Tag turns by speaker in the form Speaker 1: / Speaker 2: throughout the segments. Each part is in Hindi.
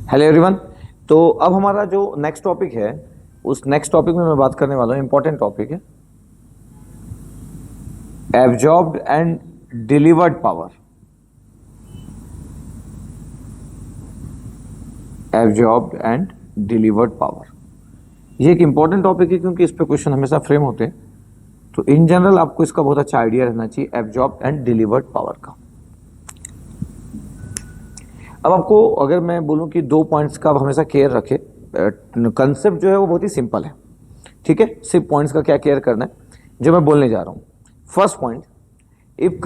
Speaker 1: Hello everyone. तो अब हमारा जो नेक्स्ट टॉपिक है उस नेक्स्ट टॉपिक में मैं बात करने वाला हूँ, इंपॉर्टेंट टॉपिक है absorbed and delivered power. Absorbed and delivered power ये एक इंपॉर्टेंट टॉपिक है क्योंकि इस पे क्वेश्चन हमेशा फ्रेम होते हैं। तो इन जनरल आपको इसका बहुत अच्छा आइडिया रहना चाहिए एब्जॉर्ब्ड एंड डिलीवर्ड पावर का। अब आपको अगर मैं बोलूं कि 2 पॉइंट्स का आप हमेशा केयर रखें, कंसेप्ट जो है वो बहुत ही सिंपल है, ठीक है। सिर्फ पॉइंट्स का क्या केयर करना है जो मैं बोलने जा रहा हूं। First point, if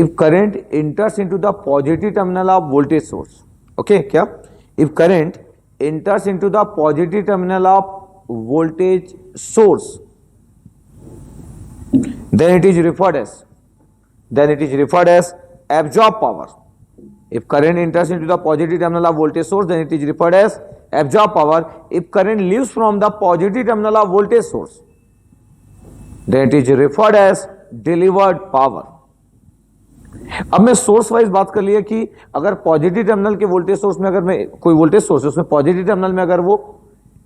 Speaker 1: current enters into the positive terminal of voltage source, okay क्या, if current enters into the positive terminal of voltage source then it is referred as absorbed power. If current enters into the positive terminal of voltage source, then it is referred as absorbed power. If current leaves from the positive terminal of voltage source, then it is referred as delivered power. अब मैं सोर्स वाइज बात कर लिया कि अगर पॉजिटिव टर्मिनल के वोल्टेज सोर्स में, अगर मैं कोई वोल्टेज सोर्स है उसमें पॉजिटिव टर्मिनल में अगर वो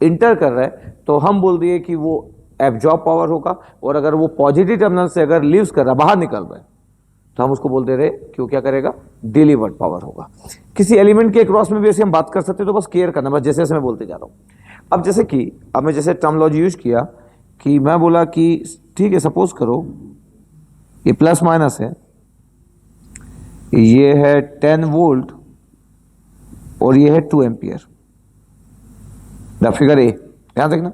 Speaker 1: इंटर कर रहा है तो हम बोल दिए कि वो एब्जॉर्ब पावर होगा, और अगर वो पॉजिटिव टर्मिनल से अगर लीव्स कर रहा है, बाहर निकल रहा है, तो हम उसको बोलते रहे कि वो क्या करेगा, डिलीवर्ड पावर होगा। किसी एलिमेंट के क्रॉस में भी ऐसे हम बात कर सकते हैं, तो बस केयर करना, बस जैसे जैसे मैं बोलते जा रहा हूं। अब जैसे कि अब मैं जैसे टर्मिनोलॉजी यूज किया कि मैं बोला कि ठीक है, सपोज करो ये प्लस माइनस है, ये है 10 वोल्ट और ये है 2 एम्पियर। फिगर ए ध्यान देखना,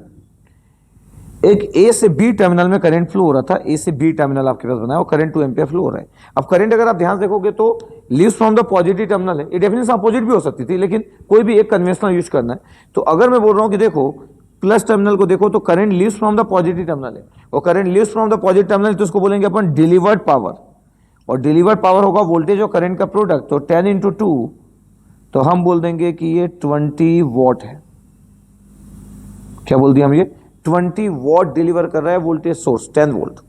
Speaker 1: एक ए से बी टर्मिनल में करंट फ्लो हो रहा था, ए से बी टर्मिनल आपके पास बनाया और करंट 2 एम्पियर फ्लो हो रहा है। अब करंट अगर आप ध्यान देखोगे तो leaves from the positive terminal है, ये डेफिनेशन अपोजिट भी हो सकती थी, लेकिन कोई भी एक कन्वेंशनल यूज करना है। तो अगर मैं बोल रहा हूं कि देखो प्लस टर्मिनल को देखो तो current leaves from the positive terminal है, और current leaves from the positive terminal तो उसको बोलेंगे अपन डिलीवर्ड पावर, और डिलीवर्ड पावर होगा वोल्टेज और करंट का प्रोडक्ट, तो 10 इंटू 2, तो हम बोल देंगे कि ये 20 वॉट है। क्या बोल दिया हम, ये 20 वॉट डिलीवर कर रहा है वोल्टेज सोर्स 10 वोल्ट।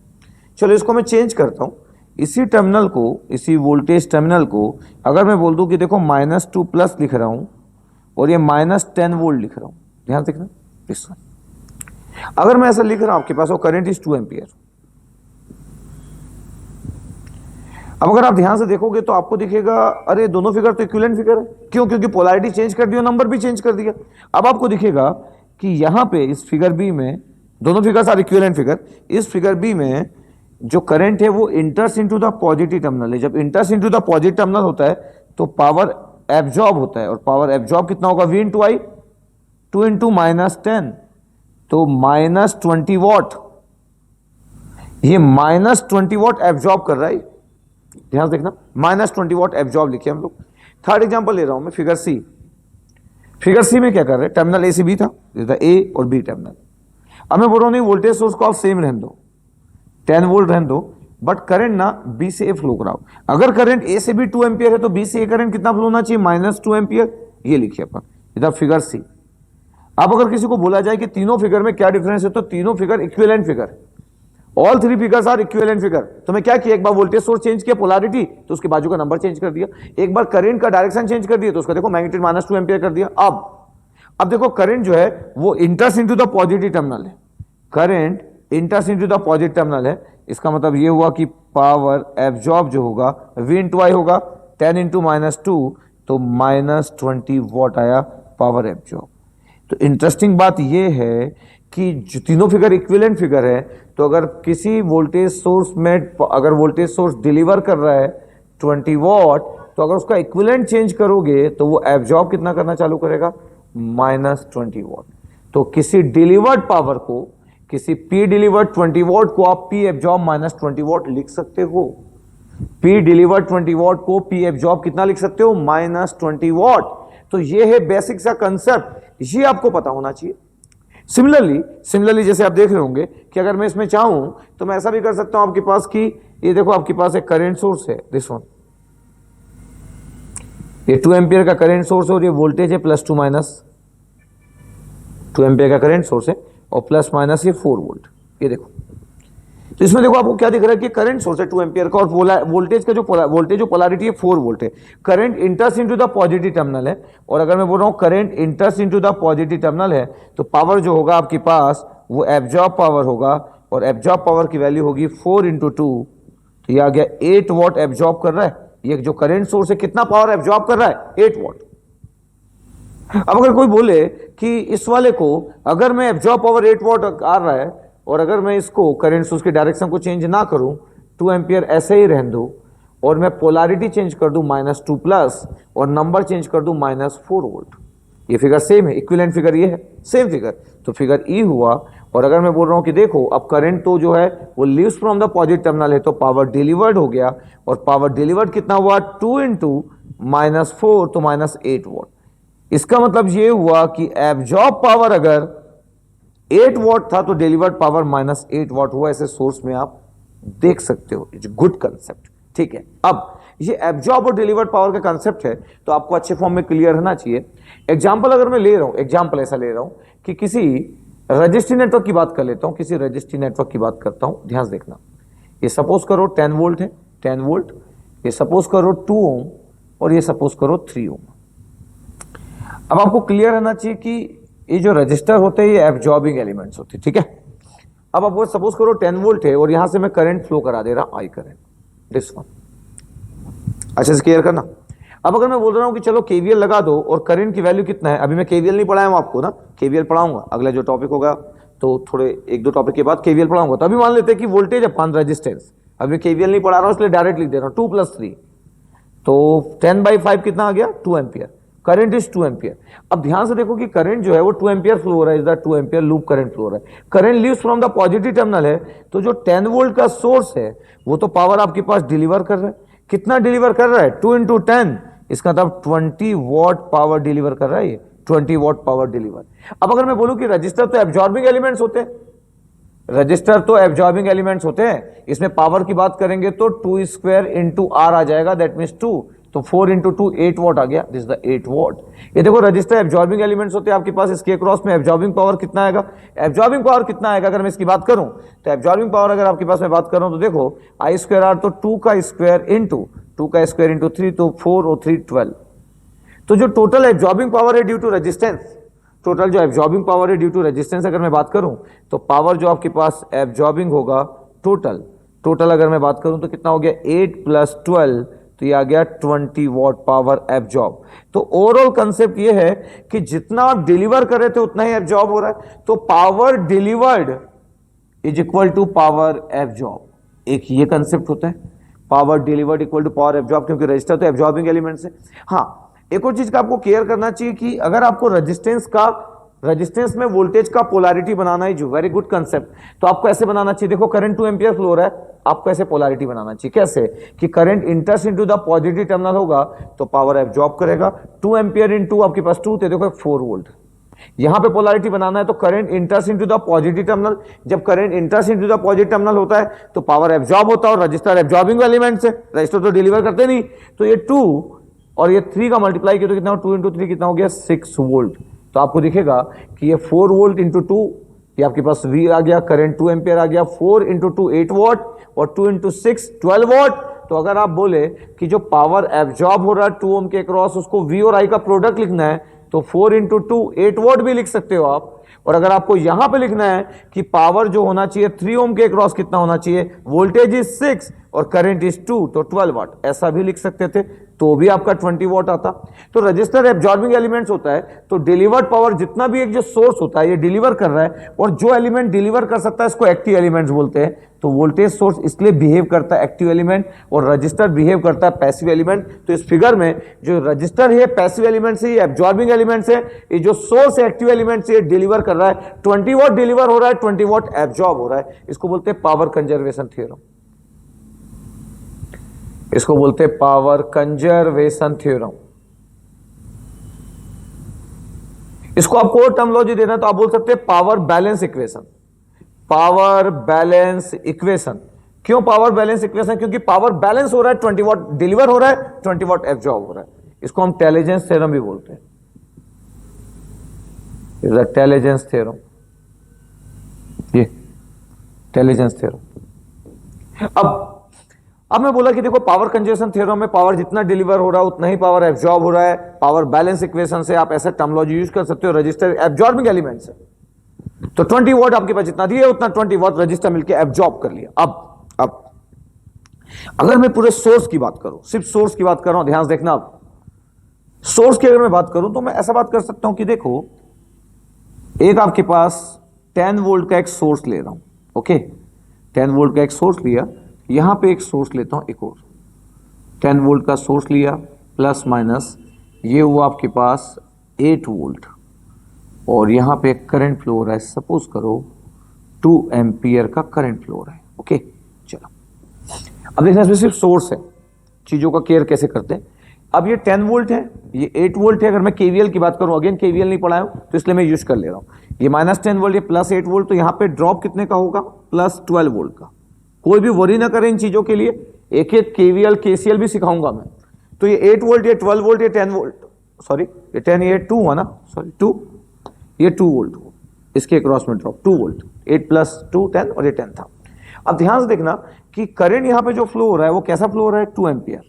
Speaker 1: चलो इसको मैं चेंज करता हूं, इसी टर्मिनल को, इसी वोल्टेज टर्मिनल को अगर मैं बोल दूं कि देखो -2 प्लस लिख रहा हूं और ये -10 वोल्ट लिख रहा हूं, ध्यान देखना इसको। अगर मैं ऐसा लिख रहा हूं आपके पास, वो करंट इज 2 एम्पियर। अब अगर आप ध्यान से देखोगे तो आपको दिखेगा अरे दोनों फिगर तो इक्विवेलेंट फिगर है। क्यों? क्योंकि पोलैरिटी चेंज कर दी और नंबर भी चेंज कर दिया। अब आपको दिखेगा कि यहां पे इस फिगर बी में, दोनों फिगर आर इक्विवेलेंट फिगर, इस फिगर बी में जो करंट है वो enters into the positive terminal है। जब इंटर्स इनटू द पॉजिटिव टर्मिनल होता है तो पावर एब्जॉर्ब होता है, और पावर एब्जॉर्ब कितना होगा, V इंटू आई, 2 इंटू -10, तो -20 वॉट। ये -20 वॉट एब्जॉर्ब कर रहा है, ध्यान देखना, -20 वॉट एब्जॉर्ब लिखे हम लोग। थर्ड एग्जांपल ले रहा हूं मैं, फिगर सी। फिगर सी में क्या कर रहे हैं, टर्मिनल ए से बी था, ए और बी टर्मिनल। अब मैं बोल रहा हूं नहीं, वोल्टेज सोर्स को आप सेम रहने दो, 10 वोल्ट रहने दो, बट करंट ना बी से ए फ्लो कराओ। अगर करंट ए से भी 2 एम्पियर है तो बी से ए करंट कितना फ्लो होना चाहिए, -2 एम्पियर। ये लिखिए अपन इधर फिगर सी। अब अगर किसी को बोला जाए कि तीनों फिगर में क्या डिफरेंस है, तो तीनों figure equivalent figure, all 3 figures are equivalent figure. तो मैं क्या किया, एक बार वोल्टेज सोर्स चेंज किया, पोलैरिटी, तो उसके बाजू का नंबर चेंज कर दिया। एक बार करंट का डायरेक्शन चेंज कर दिया, तो उसका देखो मैग्नीट्यूड -2 एम्पियर कर दिया। अब देखो करंट जो है वो enters into the positive terminal है, current enters into the positive terminal है। इसका मतलब ये हुआ कि पावर एब्जॉर्ब जो होगा V इंटू आई होगा, 10 इंटू -2, तो -20 वॉट आया पावर एब्जॉर्ब। तो इंटरेस्टिंग बात ये है कि जो तीनों फिगर इक्विवेलेंट फिगर है, तो अगर किसी वोल्टेज सोर्स में अगर वोल्टेज सोर्स डिलीवर कर रहा है 20 वॉट, तो अगर उसका इक्विवेलेंट चेंज करोगे तो वो एब्जॉर्ब कितना करना चालू करेगा, -20 वॉट। तो किसी डिलीवर्ड पावर को, किसी P डिलीवर्ड 20 वॉट को आप P एब्जॉर्ब -20 वॉट लिख सकते हो। P डिलीवर्ड 20 वॉट को P एब्जॉर्ब कितना लिख सकते हो, -20 वॉट। तो ये है बेसिक सा कंसेप्ट, ये आपको पता होना चाहिए। सिमिलरली जैसे आप देख रहे होंगे कि अगर मैं इसमें चाहूं तो मैं ऐसा भी कर सकता हूं आपके पास कि ये देखो आपके पास एक करंट सोर्स है, दिस वन, ये 2 एम्पियर का करंट सोर्स है और ये वोल्टेज है +2 2 एम्पियर का करंट सोर्स है और प्लस माइनस ये 4 वोल्ट। ये देखो तो इसमें देखो आपको क्या दिख रहा है कि करंट सोर्स है 2 एम्पियर का, और वोल्टेज का जो वोल्टेज जो पोलैरिटी है 4 वोल्ट है। Current enters into the positive terminal है, और अगर मैं बोल रहा हूं current enters into the positive terminal है, तो पावर जो होगा आपके पास वो एब्जॉर्ब पावर होगा, और एब्जॉर्ब पावर की वैल्यू होगी 4 इंटू 2, तो ये आ गया 8 वॉट एब्जॉर्ब कर रहा है। ये जो करंट सोर्स है कितना पावर एब्जॉर्ब कर रहा है? 8 वॉट। अब अगर कोई बोले कि इस वाले को अगर मैं एब्जॉर्ब पावर 8 वॉट आ रहा है, और अगर मैं इसको करंट सोर्स की डायरेक्शन को चेंज ना करूं, 2 एम्पियर ऐसे ही रहने दूं, और मैं पोलैरिटी चेंज कर दूं -2 प्लस, और नंबर चेंज कर दूं -4 वोल्ट, ये फिगर सेम है, इक्विवेलेंट फिगर ये है, सेम फिगर, तो फिगर ई हुआ। और अगर मैं बोल रहा हूं कि देखो अब करंट तो जो है वो leaves from the positive terminal है, तो पावर डिलीवर्ड हो गया, और पावर डिलीवर्ड कितना हुआ? 2 इंटू -4, तो -8 वॉट। इसका मतलब ये हुआ कि एब्जॉर्ब पावर अगर 8 वॉट था, तो डिलीवर्ड पावर -8 वॉट हुआ। ऐसे सोर्स में आप देख सकते हो, इट्स गुड कंसेप्ट, ठीक है। अब ये एब्जॉर्ब और डिलीवर्ड पावर का कंसेप्ट है, तो आपको अच्छे फॉर्म में क्लियर रहना चाहिए। एग्जाम्पल अगर मैं ले रहा हूं, एग्जाम्पल ऐसा ले रहा हूं कि किसी रजिस्ट्री नेटवर्क की बात कर लेता हूं, किसी रजिस्ट्री नेटवर्क की बात करता हूं, ध्यान देखना। ये सपोज करो 10 वोल्ट है, 10 वोल्ट, ये सपोज करो 2 ओम, और ये सपोज करो 3 ओम। अब आपको क्लियर रहना चाहिए कि ये जो रजिस्टर होते हैं ये एब्जॉर्बिंग एलिमेंट्स होते हैं, ठीक है। अब आप सपोज करो 10 वोल्ट है, और यहां से मैं करंट फ्लो करा दे रहा, आई करंट, दिस वन। अच्छे से क्लियर करना। अब अगर मैं बोल रहा हूं कि चलो केवीएल लगा दो, और करंट की वैल्यू कितना है, अभी मैं केवीएल नहीं पढ़ाया हूं आपको ना, केवीएल पढ़ाऊंगा अगला जो टॉपिक होगा, तो थोड़े 1-2 टॉपिक के बाद केवीएल पढ़ाऊंगा। तो अभी मान लेते हैं कि वोल्टेज अपॉन रेजिस्टेंस, अभी मैं केवीएल नहीं पढ़ा रहा हूं इसलिए डायरेक्ट लिख दे रहा हूं, 2 + 3, तो 10/5 कितना आ गया? 2 एम्पियर। Current is 2 ampere. अब ध्यान से देखो कि करंट जो है वो 2 एम्पियर फ्लो हो रहा है, is the 2 ampere loop current flow हो रहा है। Current leaves from the positive terminal है, तो जो 10 वोल्ट का सोर्स है वो तो पावर आपके पास डिलीवर कर रहा है। कितना डिलीवर कर रहा है? 2 इंटू 10, इसका मतलब 20 वॉट पावर डिलीवर कर रहा है ये, 20 वॉट पावर डिलीवर। अब अगर मैं बोलूं कि रजिस्टर तो एब्जॉर्बिंग एलिमेंट्स होते हैं, रजिस्टर तो एब्जॉर्बिंग एलिमेंट्स होते हैं, इसमें पावर की बात करेंगे तो 2² इंटू R आ जाएगा, दैट मीन्स 2, तो 4 इंटू 2 8 वॉट आ गया, दिस इज द 8 वॉट। ये देखो रजिस्टर एब्जॉर्बिंग एलिमेंट्स होते हैं आपके पास, इसके क्रॉस में एब्जॉर्बिंग पावर कितना आएगा? एब्जॉर्बिंग पावर कितना आएगा अगर मैं इसकी बात करूं, तो एब्जॉर्बिंग पावर अगर आपके पास मैं बात कर रहा हूं, तो देखो I²R, तो 2 का स्क्वायर इंटू 3, तो 4 और 3 12। तो जो टोटल एब्जॉर्बिंग पावर है ड्यू टू रेजिस्टेंस, टोटल जो एब्जॉर्बिंग पावर है ड्यू टू रेजिस्टेंस अगर मैं बात करूं, तो पावर जो आपके पास एब्जॉर्बिंग होगा टोटल अगर मैं बात करूं तो कितना हो गया? 8 + 12, तो ये आ गया 20 वॉट पावर एब्जॉर्ब। तो ओवरऑल कंसेप्ट ये है कि जितना आप डिलीवर कर रहे थे उतना ही एब्जॉर्ब हो रहा है, तो power delivered is equal to power absorb. एक ये कंसेप्ट होता है, power delivered equal to power absorb, क्योंकि रजिस्टर तो एब्जॉर्बिंग एलिमेंट्स है। हाँ, एक और चीज का आपको केयर करना चाहिए कि अगर आपको रेजिस्टेंस में वोल्टेज का पोलैरिटी बनाना है, जो वेरी गुड कंसेप्ट, तो आपको ऐसे बनाना चाहिए। देखो करंट 2 एम्पियर फ्लो हो रहा है, आपको ऐसे पोलैरिटी बनाना चाहिए। कैसे? कि current enters into the positive terminal होगा तो पावर एब्जॉर्ब करेगा, 2 एम्पियर इंटू आपके पास 2 थे, देखो 4 वोल्ट। यहां पे पोलैरिटी बनाना है तो current enters into the positive terminal, जब current enters into the positive terminal होता है तो पावर एब्जॉर्ब होता है, और रजिस्टर एब्जॉर्बिंग एलिमेंट्स है, रजिस्टर तो डिलीवर करते नहीं। तो ये 2 और ये 3 का मल्टीप्लाई किया तो कितना? 2 इंटू 3 कितना हो गया? 6 वोल्ट। तो आपको दिखेगा कि ये 4 वोल्ट इंटू 2, ये आपके पास V आ गया, करंट 2 एम्पियर आ गया, 4 इंटू 2 8 वॉट, और 2 इंटू 6 12 वॉट। तो अगर आप बोले कि जो पावर एब्जॉर्ब हो रहा है 2 ओम के क्रॉस, उसको V और I का प्रोडक्ट लिखना है, तो 4 इंटू 2 8 वॉट भी लिख सकते हो आप। और अगर आपको यहां पे लिखना है कि पावर जो होना चाहिए 3 ओम के क्रॉस कितना होना चाहिए, वोल्टेज इज 6 और करंट इज 2, तो 12 वाट, ऐसा भी लिख सकते थे, तो भी आपका 20 वॉट आता। तो रजिस्टर एब्जॉर्बिंग एलिमेंट्स होता है, तो डिलीवर्ड पावर जितना भी एक जो सोर्स होता है ये डिलीवर कर रहा है, और जो एलिमेंट डिलीवर कर सकता है इसको एक्टिव एलिमेंट्स बोलते हैं। तो वोल्टेज सोर्स इसलिए बिहेव करता है एक्टिव एलिमेंट, और रजिस्टर बिहेव करता है पैसिव एलिमेंट। तो इस फिगर में जो रजिस्टर है पैसिव एलिमेंट से, ये एब्जॉर्बिंग एलिमेंट्स है, ये जो सोर्स है एक्टिव एलिमेंट से डिलीवर कर रहा है, 20 वॉट डिलीवर हो रहा है, 20 वॉट एब्जॉर्ब हो रहा है। इसको बोलते हैं पावर कंजर्वेशन थ्योरम, इसको बोलते हैं पावर कंजर्वेशन थ्योरम। इसको आपको और टर्मिनोलॉजी देना तो आप बोल सकते हैं power balance equation. Power balance equation क्यों पावर बैलेंस इक्वेशन? क्योंकि पावर बैलेंस हो रहा है, 20 वॉट डिलीवर हो रहा है, 20 वॉट एब्जॉर्ब हो रहा है। इसको हम टेलिजेंस थ्योरम भी बोलते हैं, टेलिजेंस थ्योरम, ये टेलिजेंस थ्योरम। अब मैं बोला कि देखो पावर कंजर्वेशन थ्योरम में पावर जितना डिलीवर हो रहा है उतना ही पावर एब्जॉर्ब हो रहा है। पावर बैलेंस इक्वेशन से आप ऐसा टर्मिनोलॉजी यूज कर सकते हो, रजिस्टर एब्जॉर्बिंग एलिमेंट्स है, तो 20 वॉट आपके पास जितना दिए उतना 20 वॉट रजिस्टर मिलकर एब्जॉर्ब कर लिया। अब अगर मैं पूरे सोर्स की बात करूं, सिर्फ सोर्स की बात कर रहा हूं, ध्यान से देखना, अब सोर्स की अगर मैं बात करूं तो मैं ऐसा बात कर सकता हूं कि देखो एक आपके पास 10 वोल्ट का एक सोर्स ले रहा हूं, ओके, 10 वोल्ट का एक सोर्स लिया, यहां पे एक सोर्स लेता हूं, एक और 10 वोल्ट का सोर्स लिया, प्लस माइनस ये हुआ आपके पास 8 वोल्ट, और यहां पे एक करंट फ्लो हो रहा है, सपोज करो 2 एम्पियर का करंट फ्लो हो रहा है, ओके। चलो अब देखना इसमें सिर्फ सोर्स है, चीजों का केयर कैसे करते हैं। अब ये 10 वोल्ट है, ये 8 वोल्ट है, अगर मैं केवीएल की बात करूं, अगेन केवीएल नहीं पढ़ाया हूं तो इसलिए मैं यूज कर ले रहा हूं, ये -10 वोल्ट, ये +8 वोल्ट, तो यहां पे ड्रॉप कितने का होगा, +12 वोल्ट का। कोई भी वरी ना करें इन चीजों के लिए, एक एक केवीएल केसीएल भी सिखाऊंगा मैं। तो ये 8 वोल्ट, ये 12 वोल्ट, ये 10 वोल्ट, सॉरी ये 10, ये 2 हुआ ना, सॉरी 2, ये 2 वोल्ट हो, इसके क्रॉस में ड्रॉप 2 वोल्ट, 8 + 2 10, और ये 10 था। अब ध्यान से देखना कि करंट यहां पे जो फ्लो हो रहा है वो कैसा फ्लो हो रहा है, 2 एम्पियर,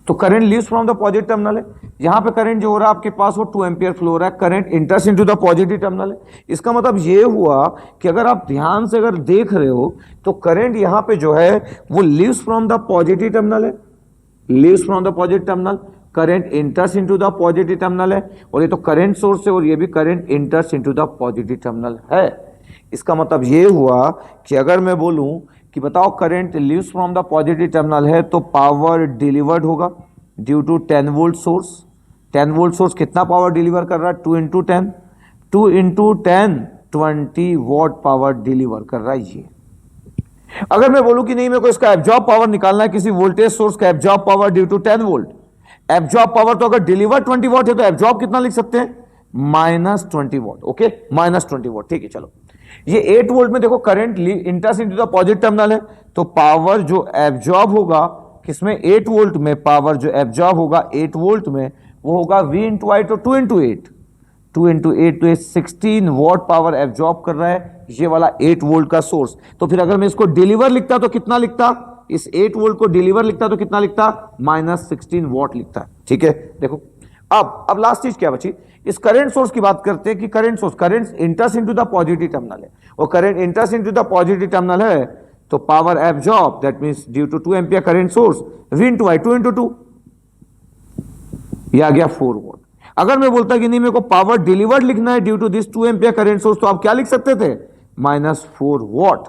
Speaker 1: तो current leaves from the positive terminal है, यहां पे करंट जो हो रहा है आपके पास वो 2 एम्पियर फ्लो हो रहा है, current enters into the positive terminal है। इसका मतलब ये हुआ कि अगर आप ध्यान से अगर देख रहे हो तो करंट यहां पे जो है वो leaves from the positive terminal है, leaves from the positive terminal, current enters into the positive terminal है, और ये तो करंट सोर्स है और ये भी current enters into the positive terminal है। इसका मतलब ये हुआ कि अगर मैं बोलूं कि बताओ current leaves from the positive terminal है तो पावर डिलीवर्ड होगा due to 10 volt source. 10 volt source कितना पावर डिलीवर कर रहा है, 2 × 10, 2 × 10 20 वॉट पावर डिलीवर कर रहा है ये। अगर मैं बोलूं कि नहीं मेरे को इसका एब्जॉर्ब पावर निकालना है किसी वोल्टेज सोर्स का, absorb power due to 10 volt, absorb power तो अगर डिलीवर 20 वॉट है तो एब्जॉर्ब कितना लिख सकते हैं, -20 वॉट, ओके, -20 वॉट, ठीक है। चलो ये 8 वोल्ट में देखो current enters into the positive terminal है, तो पावर जो एब्जॉर्ब होगा किसमें, 8 वोल्ट में, पावर जो एब्जॉर्ब होगा 8 वोल्ट में वो होगा V × I, तो 2 × 8, 2 × 8 तो 16 वॉट पावर एब्जॉर्ब कर रहा है ये वाला 8 वोल्ट का सोर्स। तो फिर अगर मैं इसको डिलीवर लिखता तो कितना लिखता, इस 8 वोल्ट को डिलीवर लिखता तो कितना लिखता, -16 वॉट लिखता, ठीक है। देखो अब लास्ट चीज क्या बची, इस करंट सोर्स की बात करते हैं कि current source, current enters into the positive terminal है, और current enters into the positive terminal है तो power absorb that means due to 2 ampere current source V × I, 2 × 2, ये आ गया 4 वोल्ट। अगर मैं बोलता कि नहीं मेरे को पावर डिलीवर्ड लिखना है due to this 2 ampere current source, तो आप क्या लिख सकते थे, -4 वॉट।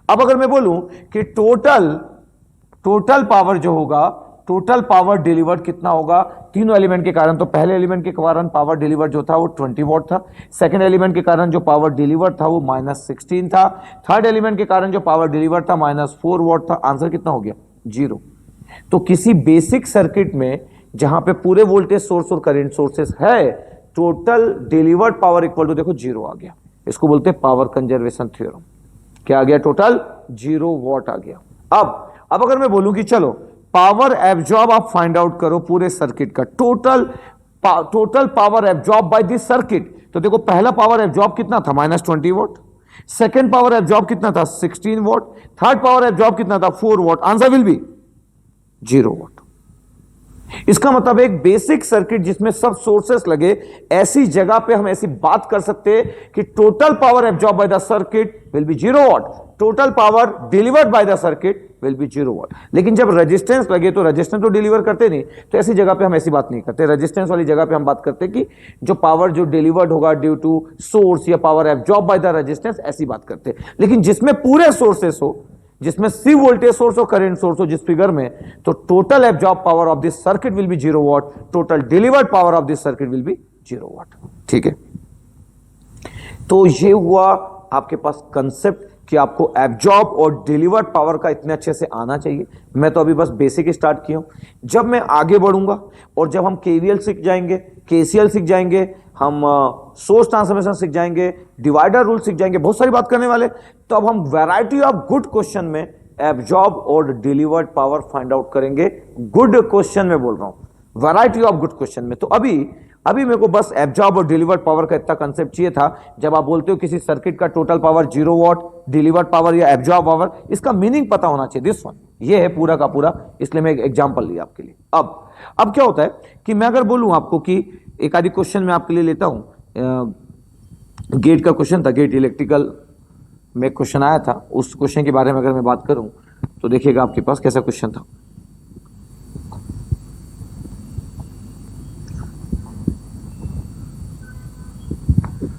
Speaker 1: अब अगर मैं बोलूं कि टोटल पावर जो होगा, टोटल पावर डिलीवर्ड कितना होगा तीनों एलिमेंट के कारण, तो पहले एलिमेंट के कारण पावर डिलीवर्ड जो था वो 20 वॉट था, सेकंड एलिमेंट के कारण जो पावर डिलीवर्ड था वो -16 था, थर्ड एलिमेंट के कारण जो पावर डिलीवर्ड था -4 वॉट था। आंसर कितना हो गया, 0। तो किसी बेसिक सर्किट में जहां पे पूरे वोल्टेज सोर्स और करंट सोर्सेस है, total delivered power equal to देखो 0 आ गया, इसको बोलते हैं पावर कंजर्वेशन थ्योरम। क्या आ गया, टोटल 0 वॉट आ गया। अब अगर मैं बोलूं कि चलो पावर एब्जॉर्ब आप फाइंड आउट करो पूरे सर्किट का, total power absorb by this circuit, तो देखो पहला पावर एब्जॉर्ब कितना था, -20 वॉट, सेकेंड पावर एब्जॉर्ब कितना था, 16 वॉट, थर्ड पावर एब्जॉर्ब कितना था, 4 what, answer will be 0 what. इसका मतलब एक बेसिक सर्किट जिसमें सब सोर्सेस लगे, ऐसी जगह पे हम ऐसी बात कर सकते हैं कि total power absorb by the circuit will be 0 what, total power delivered by the circuit will be 0 what. लेकिन जब रेजिस्टेंस लगे तो रेजिस्टेंस तो डिलीवर करते नहीं, तो ऐसी जगह पे हम ऐसी बात नहीं करते, रेजिस्टेंस वाली जगह पे हम बात करते कि जो पावर जो डिलीवर्ड होगा ड्यू टू सोर्स या power absorb by the resistance, ऐसी बात करते। लेकिन जिसमें पूरे सोर्सेस हो, जिसमें सी वोल्टेज सोर्स और करंट सोर्स हो जिस फिगर में, तो total absorb power of this circuit will be 0 what, total delivered power of this circuit will be 0 what, ठीक है। तो ये हुआ आपके पास कंसेप्ट कि आपको एब्जॉर्ब और डिलीवर्ड पावर का इतने अच्छे से आना चाहिए। मैं तो अभी बस बेसिक स्टार्ट किया हूं, जब मैं आगे बढ़ूंगा और जब हम केवीएल सीख जाएंगे, केसीएल सीख जाएंगे, हम सोर्स ट्रांसफॉर्मेशन सीख जाएंगे, डिवाइडर रूल सीख जाएंगे, बहुत सारी बात करने वाले, तो अब हम वैरायटी ऑफ गुड क्वेश्चन में एब्जॉर्ब और डिलीवर्ड पावर फाइंड आउट करेंगे। गुड क्वेश्चन में बोल रहा हूं, वैरायटी ऑफ गुड क्वेश्चन में। तो अभी अभी मेरे को बस एब्जॉर्ब और डिलीवर्ड पावर का इतना कंसेप्ट चाहिए था। जब आप बोलते हो किसी सर्किट का total power 0 what, delivered power या एब्जॉर्ब पावर, इसका मीनिंग पता होना चाहिए। दिस वन ये है पूरा का पूरा, इसलिए मैं एक एग्जांपल लिया आपके लिए। अब क्या होता है कि मैं अगर बोलूं आपको कि एक आधी क्वेश्चन मैं आपके लिए लेता हूं, गेट का क्वेश्चन था, गेट इलेक्ट्रिकल में क्वेश्चन आया था, उस क्वेश्चन के बारे में अगर मैं बात करूं तो देखिएगा आपके पास कैसा क्वेश्चन था।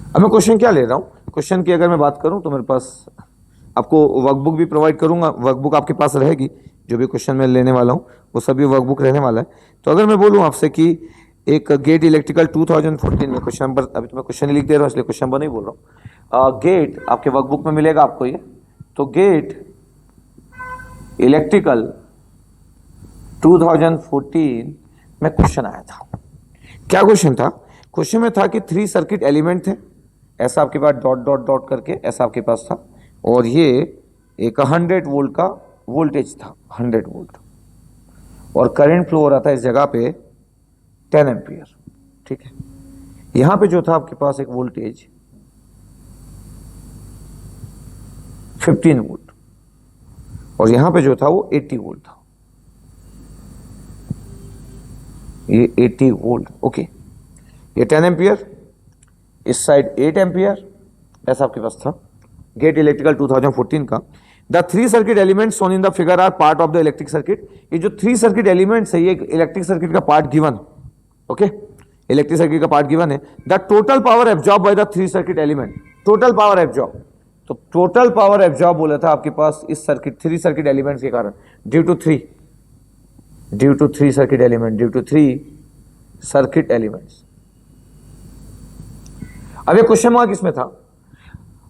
Speaker 1: अब मैं क्वेश्चन क्या ले रहा हूं, क्वेश्चन की अगर मैं बात करूं तो मेरे पास आपको वर्कबुक भी प्रोवाइड करूंगा, वर्कबुक आपके पास रहेगी, जो भी क्वेश्चन मैं लेने वाला हूं वो सभी वर्कबुक रहने वाला है। तो अगर मैं बोलूं आपसे कि एक गेट इलेक्ट्रिकल 2014 में क्वेश्चन नंबर, अभी तो मैं क्वेश्चन लिख दे रहा हूं इसलिए क्वेश्चन नंबर नहीं बोल रहा हूं, गेट आपके वर्कबुक में मिलेगा आपको ये। तो गेट इलेक्ट्रिकल 2014 में क्वेश्चन आया था। क्या क्वेश्चन था? क्वेश्चन में था कि 3 सर्किट एलिमेंट थे, ऐसा आपके पास डॉट डॉट डॉट करके ऐसा आपके पास था, और ये एक 100 वोल्ट का वोल्टेज था, 100 वोल्ट, और करंट फ्लो हो रहा था इस जगह पे 10 एम्पियर। ठीक है, यहां पे जो था आपके पास एक वोल्टेज 15 वोल्ट, और यहां पे जो था वो 80 वोल्ट था, ये 80 वोल्ट। ओके, ये 10 एम्पियर, इस साइड 8 एम्पियर, ऐसा आपके पास था। गेट इलेक्ट्रिकल 2014 का। The 3 circuit elements shown in the figure are part of the electric circuit. ये जो 3 सर्किट एलिमेंट्स है ये इलेक्ट्रिक सर्किट का part given. Okay, electric circuit का पार्ट गिवन है। The total power absorb by the 3 circuit element, total power absorb, तो टोटल पावर एब्जॉर्ब बोला था आपके पास इस सर्किट 3 सर्किट एलिमेंट्स के कारण, due to 3 circuit element, due to 3 circuit elements. अब ये क्वेश्चन मार्क इसमें था।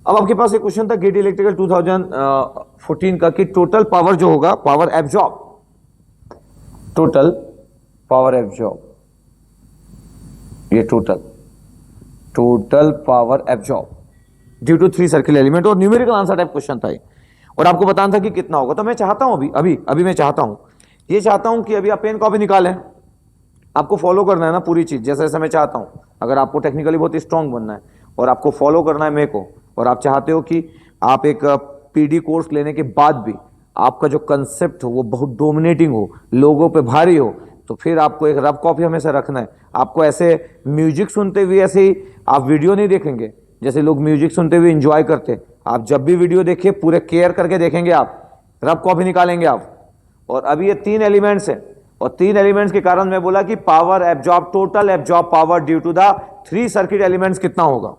Speaker 1: अब आपके पास एक क्वेश्चन था गेट इलेक्ट्रिकल 2014 का कि टोटल पावर जो होगा, power absorb, total power absorb, ये total power absorb due to 3 circuit element, और न्यूमेरिकल आंसर टाइप क्वेश्चन था ये, और आपको बताना था कि कितना होगा। तो मैं चाहता हूं अभी मैं चाहता हूं कि अभी आप पेन कॉपी निकालें, आपको फॉलो करना है ना पूरी चीज जैसे जैसे मैं चाहता हूं। अगर आपको टेक्निकली बहुत स्ट्रांग बनना है और आपको फॉलो करना है मेरे को, और आप चाहते हो कि आप एक पीडी कोर्स लेने के बाद भी आपका जो कंसेप्ट हो वो बहुत डोमिनेटिंग हो, लोगों पे भारी हो, तो फिर आपको एक रफ कॉपी हमेशा रखना है। आपको ऐसे म्यूजिक सुनते हुए ऐसे ही आप वीडियो नहीं देखेंगे जैसे लोग म्यूजिक सुनते हुए एंजॉय करते। आप जब भी वीडियो देखिए पूरे केयर करके देखेंगे, आप रफ कॉपी निकालेंगे आप। और अभी ये 3 एलिमेंट्स हैं, और 3 एलिमेंट्स के कारण मैं बोला कि power absorb, total absorb power due to the 3 circuit elements कितना होगा,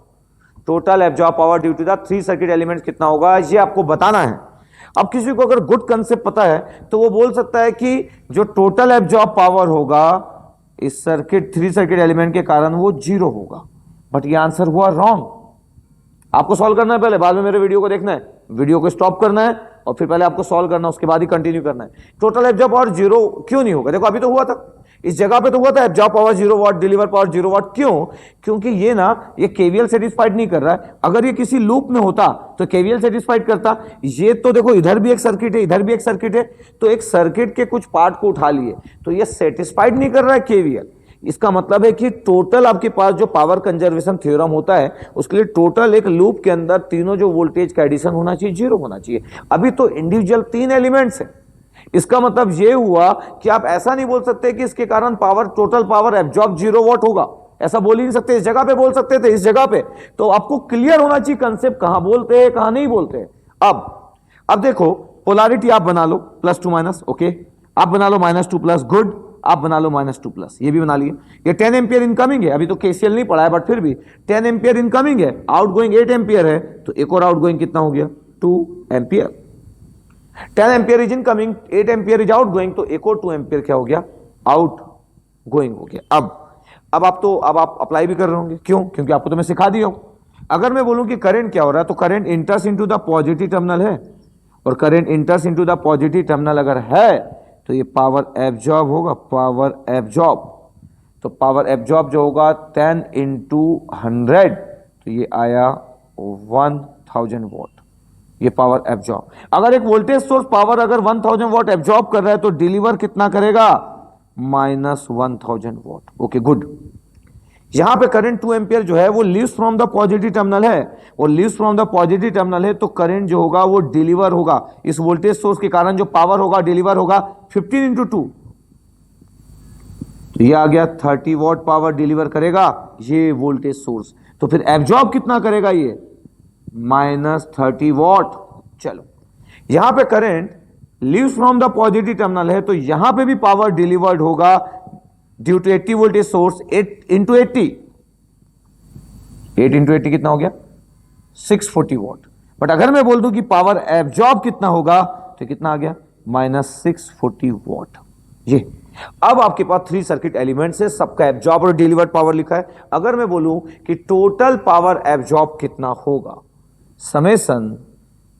Speaker 1: total absorb power due to the 3 circuit elements कितना होगा, ये आपको बताना है। अब किसी को अगर गुड कंसेप्ट पता है तो वो बोल सकता है कि जो टोटल एब्जॉर्ब पावर होगा इस 3 सर्किट एलिमेंट के कारण वो 0 होगा, बट ये आंसर हुआ रॉन्ग। आपको सॉल्व करना है पहले, बाद में मेरे वीडियो को देखना है, वीडियो को स्टॉप करना है और फिर पहले आपको सॉल्व करना है, उसके बाद ही कंटिन्यू करना है। टोटल एब्जॉर्ब पावर 0 क्यों नहीं होगा? देखो अभी तो हुआ था, इस जगह पे तो हुआ था एब्जॉर्ब पावर 0 वाट, डिलीवर पावर 0 वाट। क्यों? क्योंकि ये ना ये केवीएल सेटिस्फाइड नहीं कर रहा है। अगर ये किसी लूप में होता तो केवीएल सेटिस्फाइड करता। ये तो देखो इधर भी एक सर्किट है, इधर भी एक सर्किट है, तो एक सर्किट के कुछ पार्ट को उठा लिए, तो ये सेटिस्फाइड नहीं कर रहा है केवीएल। इसका मतलब है कि टोटल आपके पास जो पावर कंजर्वेशन थ्योरम होता है उसके लिए टोटल एक लूप के अंदर तीनों जो वोल्टेज का एडिशन होना चाहिए 0 होना चाहिए। अभी तो इंडिविजुअल 3 एलिमेंट्स हैं। इसका मतलब यह हुआ कि आप ऐसा नहीं बोल सकते कि इसके कारण पावर, टोटल पावर एब्जॉर्ब 0 वाट होगा, ऐसा बोल ही नहीं सकते। इस जगह पे बोल सकते थे, इस जगह पे। तो आपको क्लियर होना चाहिए कंसेप्ट, कहां बोलते हैं कहां नहीं बोलते हैं। अब देखो पोलैरिटी आप बना लो +2 माइनस, ओके, आप बना लो -2 प्लस, गुड, आप बना लो -2 प्लस, ये भी बना लिए। ये 10 एम्पियर इनकमिंग है, अभी तो केसीएल नहीं पड़ा है बट फिर भी 10 एम्पियर इनकमिंग है, आउटगोइंग 8 एम्पियर है, तो एक और आउटगोइंग कितना हो गया 2 ampere. 10 ampere is incoming, 8 ampere is outgoing, तो एक और 2 एम्पियर क्या हो गया आउट गोइंग हो गया। अब आप अप्लाई भी कर रहे होंगे, क्यों? क्योंकि आपको तो मैं सिखा दिया हूं। अगर मैं बोलूं कि करंट क्या हो रहा है, तो current enters into the positive terminal है, और current enters into the positive terminal अगर है तो ये पावर एब्जॉर्ब होगा, पावर एब्जॉर्ब। तो पावर एब्जॉर्ब जो होगा 10 इंटू 100, तो ये आया 1000 वॉट, ये पावर एब्जॉर्ब। अगर एक वोल्टेज सोर्स पावर अगर 1000 वॉट एब्जॉर्ब कर रहा है तो डिलीवर कितना करेगा -1000 वॉट। ओके गुड, यहां पे करंट 2 एम्पियर जो है वो leaves from the positive terminal है, और leaves from the positive terminal है, तो करंट जो होगा वो डिलीवर होगा, इस वोल्टेज सोर्स के कारण जो पावर होगा डिलीवर होगा 15 इंटू 2, तो ये आ गया 30 वॉट पावर डिलीवर करेगा ये वोल्टेज सोर्स। तो फिर एब्जॉर्ब कितना करेगा ये, -30 वॉट। चलो यहां पे current leaves from the positive terminal है, तो यहां पे भी पावर डिलीवर्ड होगा due to 80 voltage source, 8 into 80, 8 into 80 कितना हो गया 640 वॉट। बट अगर मैं बोल दूं कि पावर एब्जॉर्ब कितना होगा, तो कितना आ गया -640 वॉट। ये अब आपके पास 3 सर्किट एलिमेंट्स है, सबका एब्जॉर्ब और डिलीवर्ड पावर लिखा है। अगर मैं बोलूं कि टोटल पावर एब्जॉर्ब कितना होगा, समेसन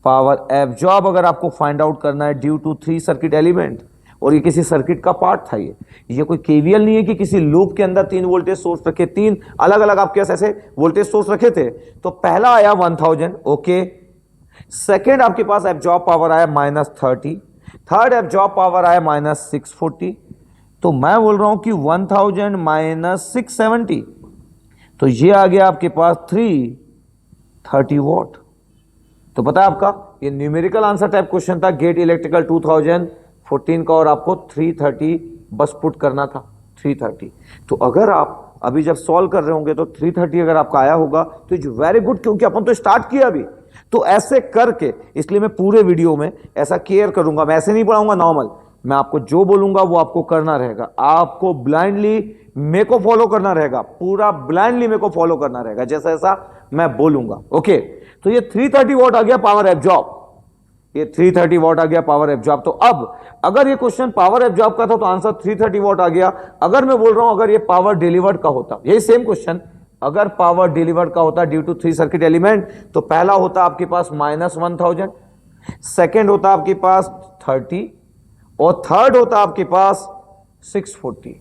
Speaker 1: पावर एब्जॉर्ब अगर आपको फाइंड आउट करना है ड्यू टू 3 सर्किट एलिमेंट, और ये किसी सर्किट का पार्ट था, ये कोई केवीएल नहीं है कि किसी लूप के अंदर 3 वोल्टेज सोर्स रखे, 3 अलग अलग आपके पास ऐसे वोल्टेज सोर्स रखे थे। तो पहला आया 1000, ओके। सेकेंड आपके पास एब्जॉर्ब पावर आया -30, थर्ड एब्जॉर्ब पावर आया -640, तो मैं बोल रहा हूं कि 1000 -670, तो ये आ गया आपके पास 330 वॉट। तो पता है आपका ये न्यूमेरिकल आंसर टाइप क्वेश्चन था, गेट इलेक्ट्रिकल 2014 का, और आपको 330 बस पुट करना था, 330। तो अगर आप अभी जब सॉल्व कर रहे होंगे तो 330 अगर आपका आया होगा तो इट्स वेरी गुड, क्योंकि अपन तो स्टार्ट किया अभी। तो ऐसे करके, इसलिए मैं पूरे वीडियो में ऐसा केयर करूंगा, मैं ऐसे नहीं पढ़ाऊंगा नॉर्मल, मैं आपको जो बोलूंगा वो आपको करना रहेगा, आपको ब्लाइंडली मेरे को फॉलो करना रहेगा, पूरा ब्लाइंडली मेरे को फॉलो करना रहेगा, जैसा ऐसा मैं बोलूंगा, ओके। तो ये 330 वॉट आ गया पावर एब्जॉर्ब, ये 330 वॉट आ गया पावर एब्जॉर्ब। तो अब अगर ये क्वेश्चन पावर एब्जॉर्ब का था तो आंसर 330 वॉट आ गया। अगर मैं बोल रहा हूं अगर ये पावर डिलीवर्ड का होता, यही सेम क्वेश्चन अगर पावर डिलीवर्ड का होता ड्यू टू 3 सर्किट एलिमेंट, तो पहला होता आपके पास -1000, सेकेंड होता आपके पास 30, और थर्ड होता आपके पास 640।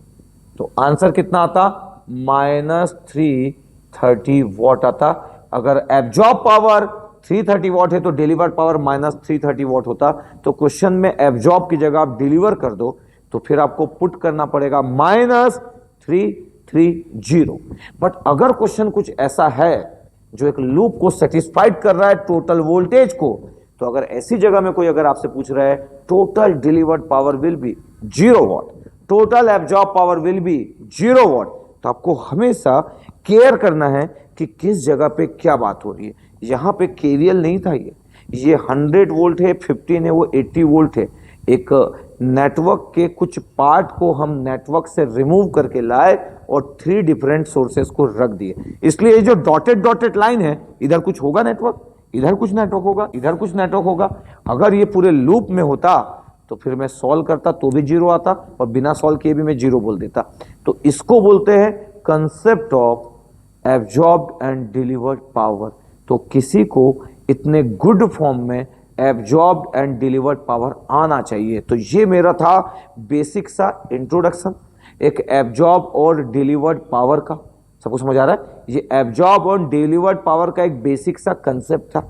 Speaker 1: तो आंसर कितना आता, -330 वॉट आता। अगर एब्जॉर्ब पावर 330 वॉट है तो डिलीवर्ड पावर -330 वॉट होता। तो क्वेश्चन में एब्जॉर्ब की जगह आप डिलीवर कर दो, तो फिर आपको पुट करना पड़ेगा -330। बट अगर क्वेश्चन कुछ ऐसा है जो एक लूप को सेटिस्फाइड कर रहा है टोटल वोल्टेज को, तो अगर ऐसी जगह में कोई अगर आपसे पूछ रहा है total delivered power will be 0 what, total absorb power will be 0 what, तो आपको हमेशा केयर करना है कि किस जगह पे क्या बात हो रही है। यहां पे केवीएल नहीं था, ये 100 वोल्ट है, 15 है, वो 80 वोल्ट है। एक नेटवर्क के कुछ पार्ट को हम नेटवर्क से रिमूव करके लाए और 3 डिफरेंट सोर्सेस को रख दिए। इसलिए ये जो डॉटेड लाइन है, इधर कुछ होगा नेटवर्क, इधर कुछ नेटवर्क होगा, इधर कुछ नेटवर्क होगा। अगर ये पूरे लूप में होता तो फिर मैं सॉल्व करता तो भी 0 आता, और बिना सॉल्व किए भी मैं 0 बोल देता। तो इसको बोलते हैं concept of absorbed and delivered power. तो किसी को इतने गुड फॉर्म में एब्जॉर्ब्ड एंड डिलीवर्ड पावर आना चाहिए। तो ये मेरा था बेसिक सा इंट्रोडक्शन एक एब्जॉर्ब और डिलीवर्ड पावर का। सबको समझ आ रहा है? ये एब्जॉर्ब और डिलीवर्ड पावर का एक बेसिक सा कंसेप्ट था।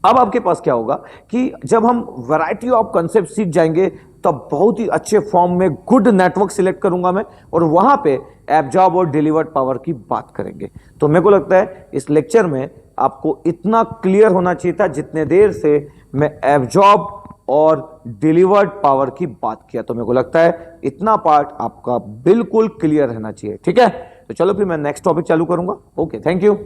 Speaker 1: अब आपके पास क्या होगा कि जब हम वैरायटी ऑफ कंसेप्ट सीख जाएंगे तब बहुत ही अच्छे फॉर्म में गुड नेटवर्क सिलेक्ट करूंगा मैं, और वहां पे एब्जॉर्ब और डिलीवर्ड पावर की बात करेंगे। तो मेरे को लगता है इस लेक्चर में आपको इतना क्लियर होना चाहिए था जितने देर से मैं एब्जॉर्ब और डिलीवर्ड पावर की बात किया। तो मेरे को लगता है इतना पार्ट आपका बिल्कुल क्लियर रहना चाहिए। ठीक है, तो चलो फिर मैं नेक्स्ट टॉपिक चालू करूंगा। Okay, thank you.